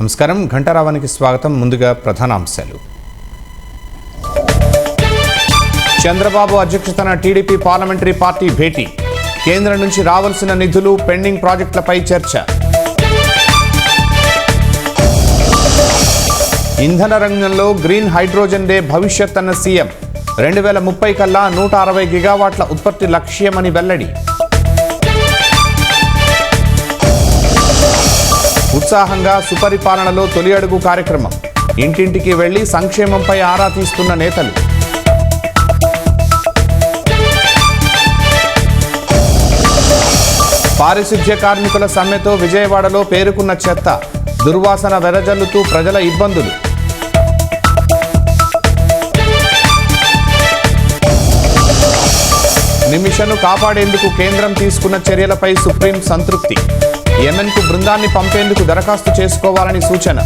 నమస్కారం, ఘంటారావానికి స్వాగతం. ముందుగా ప్రధానాంశాలు. చంద్రబాబు అధ్యక్షతన టీడీపీ పార్లమెంటరీ పార్టీ భేటీ. కేంద్రం నుంచి రావాల్సిన నిధులు, పెండింగ్ ప్రాజెక్టులపై చర్చ. ఇంధన రంగంలో గ్రీన్ హైడ్రోజన్ డే భవిష్యత్ అన్న సీఎం. 2030 కల్లా 160 గిగావాట్ల ఉత్పత్తి లక్ష్యమని వెల్లడి. ఉత్సాహంగా సుపరిపాలనలో తొలి అడుగు కార్యక్రమం. ఇంటింటికి వెళ్లి సంక్షేమంపై ఆరా తీస్తున్న నేతలు. పారిశుధ్య కార్మికుల సమ్మెతో విజయవాడలో పేరుకున్న చెత్త. దుర్వాసన వెదజల్లుతూ ప్రజల ఇబ్బందులు. నిమిషను కాపాడేందుకు కేంద్రం తీసుకున్న చర్యలపై సుప్రీం సంతృప్తి. యెమెన్కు బృందాన్ని పంపేందుకు దరఖాస్తు చేసుకోవాలని సూచన.